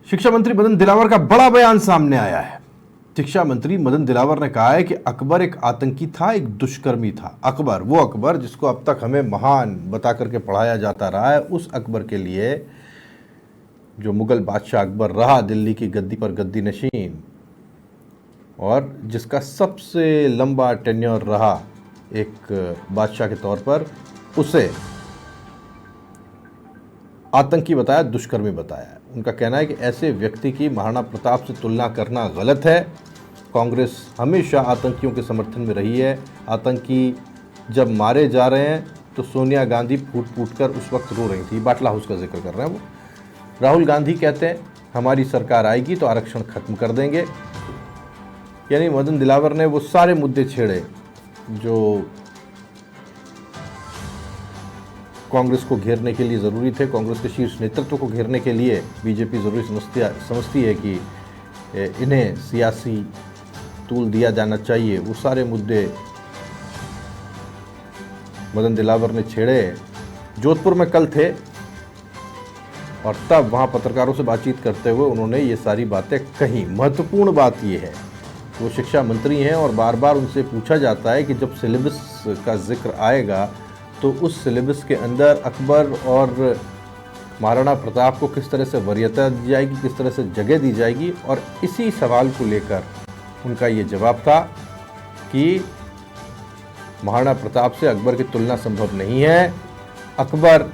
शिक्षा मंत्री मदन दिलावर का बड़ा बयान सामने आया है। शिक्षा मंत्री मदन दिलावर ने कहा है कि अकबर एक आतंकी था, एक दुष्कर्मी था। अकबर, वो अकबर जिसको अब तक हमें महान बता करके पढ़ाया जाता रहा है, उस अकबर के लिए जो मुगल बादशाह अकबर रहा, दिल्ली की गद्दी पर गद्दी नशीन, और जिसका सबसे लंबा टेन्योर रहा एक बादशाह के तौर पर, उसे आतंकी बताया, दुष्कर्मी बताया। उनका कहना है कि ऐसे व्यक्ति की महाराणा प्रताप से तुलना करना गलत है। कांग्रेस हमेशा आतंकियों के समर्थन में रही है। आतंकी जब मारे जा रहे हैं तो सोनिया गांधी फूट फूट कर उस वक्त रो रही थी। बाटला हाउस का जिक्र कर रहे हैं वो। राहुल गांधी कहते हैं हमारी सरकार आएगी तो आरक्षण खत्म कर देंगे। यानी मदन दिलावर ने वो सारे मुद्दे छेड़े जो कांग्रेस को घेरने के लिए ज़रूरी थे। कांग्रेस के शीर्ष नेतृत्व को घेरने के लिए बीजेपी ज़रूरी समझती है कि इन्हें सियासी टूल दिया जाना चाहिए। वो सारे मुद्दे मदन दिलावर ने छेड़े। जोधपुर में कल थे और तब वहाँ पत्रकारों से बातचीत करते हुए उन्होंने ये सारी बातें कही। महत्वपूर्ण बात ये है, वो शिक्षा मंत्री हैं और बार बार उनसे पूछा जाता है कि जब सिलेबस का जिक्र आएगा तो उस सिलेबस के अंदर अकबर और महाराणा प्रताप को किस तरह से वरीयता दी जाएगी, किस तरह से जगह दी जाएगी। और इसी सवाल को लेकर उनका ये जवाब था कि महाराणा प्रताप से अकबर की तुलना संभव नहीं है। अकबर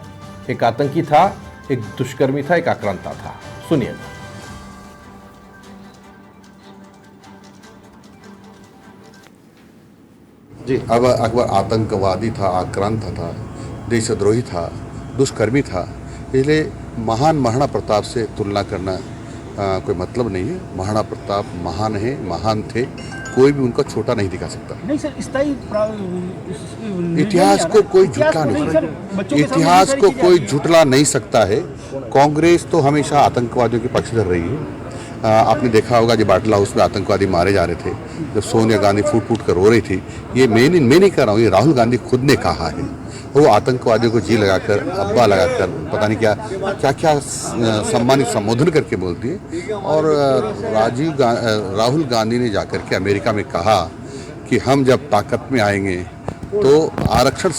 एक आतंकी था, एक दुष्कर्मी था, एक आक्रांता था। सुनिए। जी, अब अकबर आतंकवादी था, आक्रांता था, देशद्रोही था, दुष्कर्मी था, इसलिए महान महाराणा प्रताप से तुलना करना कोई मतलब नहीं है। महाराणा प्रताप महान है, महान थे, कोई भी उनका छोटा नहीं दिखा सकता। नहीं सर, इतिहास को कोई झुटला नहीं, इतिहास को कोई झुटला नहीं सकता है। कांग्रेस तो हमेशा आतंकवादियों के पक्षधर रही है। आपने देखा होगा जब बाटला हाउस में आतंकवादी मारे जा रहे थे, जब सोनिया गांधी फूट फूट कर रो रही थी। ये मैं नहीं कह रहा हूँ, ये राहुल गांधी खुद ने कहा है। वो आतंकवादियों को जी लगाकर, अब्बा लगाकर, पता नहीं क्या सम्मानित संबोधन करके बोलती है। और राहुल गांधी ने जाकर के अमेरिका में कहा कि हम जब ताकत में आएंगे तो आरक्षण